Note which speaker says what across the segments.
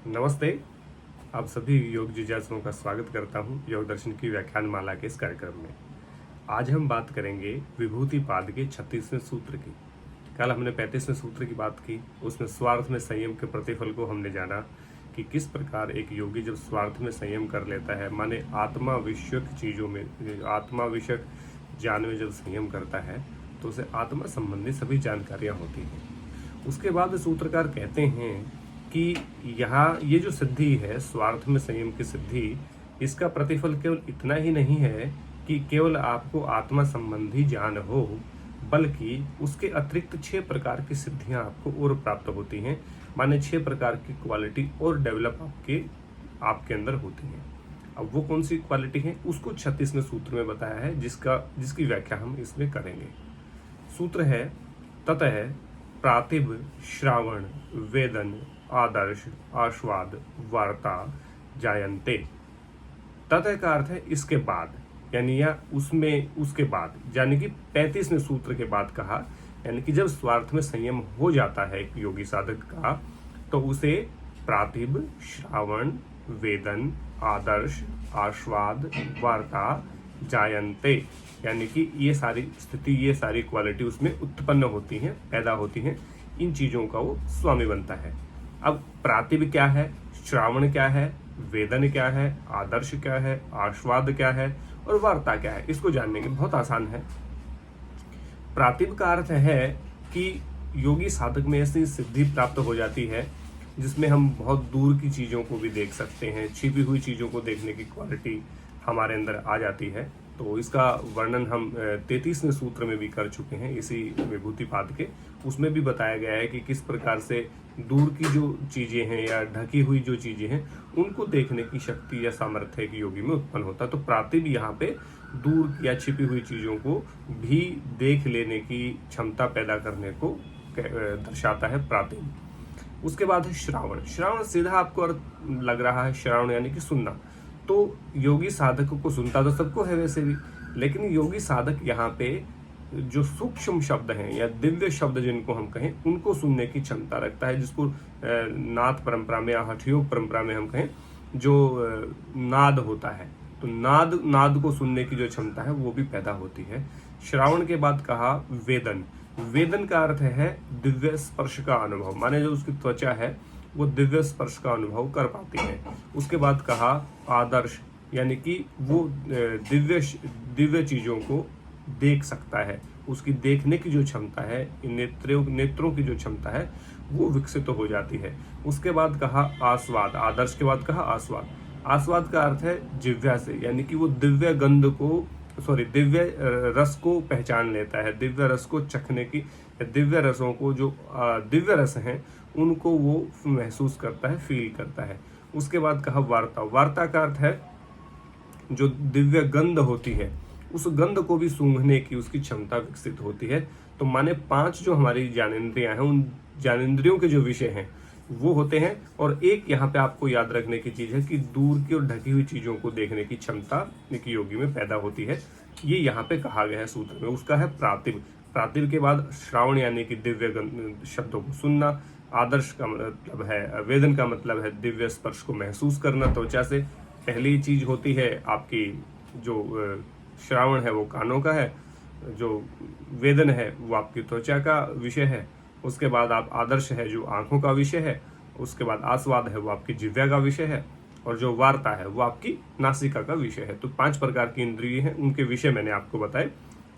Speaker 1: नमस्ते। आप सभी योग जिज्ञासुओं का स्वागत करता हूं योग दर्शन की व्याख्यान माला के इस कार्यक्रम में। आज हम बात करेंगे विभूति पाद के 36वें सूत्र की। कल हमने 35वें सूत्र की बात की, उसमें स्वार्थ में संयम के प्रतिफल को हमने जाना कि किस प्रकार एक योगी जब स्वार्थ में संयम कर लेता है, माने आत्मा विषयक चीज़ों में, आत्मा विषयक ज्ञान में जब संयम करता है तो उसे आत्मा संबंधी सभी जानकारियाँ होती हैं। उसके बाद सूत्रकार कहते हैं कि यहाँ ये जो सिद्धि है, स्वार्थ में संयम की सिद्धि, इसका प्रतिफल केवल इतना ही नहीं है कि केवल आपको आत्मा संबंधी ज्ञान हो, बल्कि उसके अतिरिक्त 6 प्रकार की सिद्धियां आपको और प्राप्त होती हैं। माने 6 प्रकार की क्वालिटी और डेवलप आपके अंदर होती हैं। अब वो कौन सी क्वालिटी है, उसको 36वें सूत्र में बताया है, जिसकी व्याख्या हम इसमें करेंगे। सूत्र है ततः प्रातिभ श्रावण वेदन आदर्श आस्वाद वार्ता जायन्ते। ततः का अर्थ है इसके बाद, यानी या उसमें उसके बाद, यानी कि 35वें सूत्र के बाद कहा, यानी कि जब स्वार्थ में संयम हो जाता है एक योगी साधक का, तो उसे प्रातिभ श्रावण वेदन आदर्श आस्वाद वार्ता जायन्ते, यानी कि ये सारी स्थिति, ये सारी क्वालिटी उसमें उत्पन्न होती हैं, पैदा होती हैं। इन चीजों का वो स्वामी बनता है। अब प्रातिभ क्या है, श्रावण क्या है, वेदन क्या है, आदर्श क्या है, आस्वाद क्या है और वार्ता क्या है, इसको जानने के बहुत आसान है। प्रातिभ का अर्थ है कि योगी साधक में ऐसी सिद्धि प्राप्त हो जाती है जिसमें हम बहुत दूर की चीजों को भी देख सकते हैं, छिपी हुई चीजों को देखने की क्वालिटी हमारे अंदर आ जाती है। तो इसका वर्णन हम 33वें सूत्र में भी कर चुके हैं, इसी विभूति पाद के। उसमें भी बताया गया है कि किस प्रकार से दूर की जो चीजें हैं या ढकी हुई जो चीजें हैं, उनको देखने की शक्ति या सामर्थ्य एक योगी में उत्पन्न होता है। तो प्रातिभ यहाँ पे दूर या छिपी हुई चीजों को भी देख लेने की क्षमता पैदा करने को दर्शाता है प्रातिभ। उसके बाद है श्रावण। श्रावण सीधा आपको अर्थ लग रहा है, श्रावण यानी कि सुनना। तो योगी साधक को सुनता तो सबको है वैसे भी, लेकिन योगी साधक यहाँ पे जो सूक्ष्म शब्द हैं या दिव्य शब्द जिनको हम कहें, उनको सुनने की क्षमता रखता है, जिसको नाथ परंपरा में या हठयोग परंपरा में हम कहें जो नाद होता है। तो नाद को सुनने की जो क्षमता है वो भी पैदा होती है। श्रावण के बाद कहा वेदन। वेदन का अर्थ है दिव्य स्पर्श का अनुभव, माने जो उसकी त्वचा है वो दिव्य स्पर्श का अनुभव कर पाती है। उसके बाद कहा आदर्श, यानी कि वो दिव्य चीजों को देख सकता है, उसकी देखने की जो क्षमता है, नेत्रों की जो क्षमता है वो विकसित हो जाती है। उसके बाद कहा आस्वाद। आदर्श के बाद कहा आस्वाद। आस्वाद का अर्थ है जिह्वा से, यानी कि वो दिव्य रस को पहचान लेता है, दिव्य रस को चखने की, दिव्य रसों को, जो दिव्य रस हैं उनको वो महसूस करता है, फील करता है। उसके बाद कहा वार्ता। वार्ता का अर्थ है जो दिव्य गंध होती है, उस गंध को भी सूंघने की उसकी क्षमता विकसित होती है। तो माने 5 जो हमारी ज्ञानेंद्रियां हैं, उन ज्ञानेंद्रियों के जो विषय हैं वो होते हैं। और एक यहाँ पे आपको याद रखने की चीज है कि दूर की और ढकी हुई चीजों को देखने की क्षमता एक योगी में पैदा होती है। ये यहाँ पे कहा गया है सूत्र में। उसका है प्रातिभ। प्रातिभ के बाद श्रावण यानी कि दिव्य शब्दों को सुनना। आदर्श का मतलब है, वेदन का मतलब है दिव्य स्पर्श को महसूस करना त्वचा से। पहली चीज होती है आपकी, जो श्रावण है वो कानों का है, जो वेदन है वो आपकी त्वचा का विषय है। उसके बाद आप आदर्श है जो आंखों का विषय है। उसके बाद आस्वाद है वो आपकी जिह्वा का विषय है, और जो वार्ता है वो आपकी नासिका का विषय है। तो 5 प्रकार की इंद्रिय हैं, उनके विषय मैंने आपको बताए।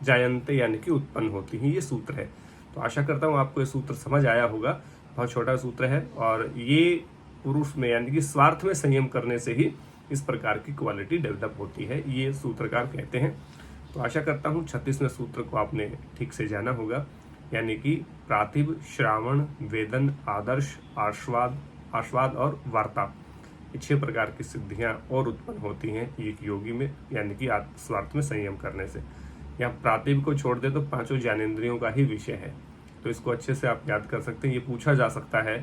Speaker 1: जायन्ते यानी कि उत्पन्न होती हैं, ये सूत्र है। तो आशा करता हूँ आपको ये सूत्र समझ आया होगा। बहुत छोटा सूत्र है, और ये पुरुष में यानी कि स्वार्थ में संयम करने से ही इस प्रकार की क्वालिटी डेवलप होती है, ये सूत्रकार कहते हैं। तो आशा करता हूँ 36वें सूत्र को आपने ठीक से जाना होगा, यानी कि प्रातिभ श्रावण वेदन आदर्श आस्वाद और वार्ता, ये 6 प्रकार की सिद्धियां और उत्पन्न होती हैं एक योगी में, यानी कि स्वार्थ में संयम करने से। यहाँ प्रातिभ को छोड़ दे तो 5 ज्ञानेंद्रियों का ही विषय है। तो इसको अच्छे से आप याद कर सकते हैं। ये पूछा जा सकता है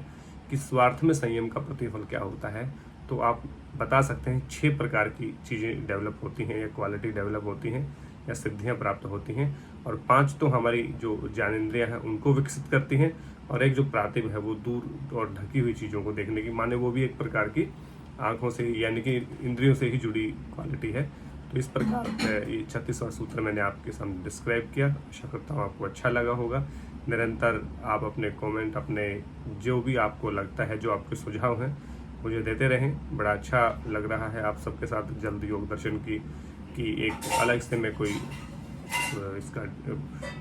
Speaker 1: कि स्वार्थ में संयम का प्रतिफल क्या होता है, तो आप बता सकते हैं 6 प्रकार की चीज़ें डेवलप होती हैं या क्वालिटी डेवलप होती हैं या सिद्धियां प्राप्त होती हैं, और 5 तो हमारी जो ज्ञानेंद्रियां हैं उनको विकसित करती हैं, और एक जो प्रातिभ है वो दूर और ढकी हुई चीज़ों को देखने की, माने वो भी एक प्रकार की आंखों से यानी कि इंद्रियों से ही जुड़ी क्वालिटी है। तो इस प्रकार ये 36वां सूत्र मैंने आपके सामने डिस्क्राइब किया। आशा करता हूँ आपको अच्छा लगा होगा। निरंतर आप अपने कमेंट, अपने जो भी आपको लगता है, जो आपके सुझाव हैं, मुझे देते रहें। बड़ा अच्छा लग रहा है आप सबके साथ जल्द योग दर्शन की एक अलग से मैं कोई इसका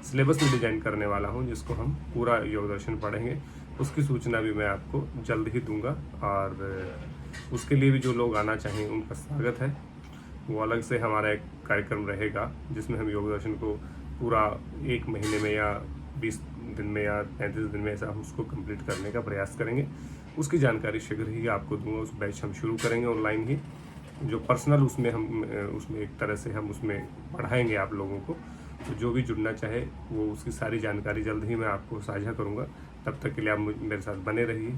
Speaker 1: सिलेबस में डिजाइन करने वाला हूं, जिसको हम पूरा योग दर्शन पढ़ेंगे। उसकी सूचना भी मैं आपको जल्द ही दूंगा, और उसके लिए भी जो लोग आना चाहें उनका स्वागत है। वो अलग से हमारा एक कार्यक्रम रहेगा जिसमें हम योग दर्शन को पूरा 1 महीने में या 20 दिन में या 35 दिन में ऐसा हम उसको कंप्लीट करने का प्रयास करेंगे। उसकी जानकारी शीघ्र ही आपको दूंगा। उस बैच हम शुरू करेंगे ऑनलाइन ही, जो पर्सनल उसमें एक तरह से हम उसमें पढ़ाएंगे आप लोगों को। तो जो भी जुड़ना चाहे वो उसकी सारी जानकारी जल्द ही मैं आपको साझा करूंगा। तब तक के लिए आप मेरे साथ बने रहिए।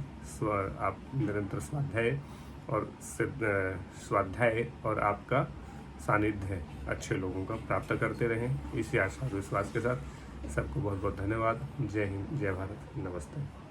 Speaker 1: आप निरंतर स्वाध्याय और आपका सानिध्य अच्छे लोगों का प्राप्त करते रहें। इसी आशा विश्वास के साथ सबको बहुत बहुत धन्यवाद। जय हिंद, जय भारत, नमस्ते।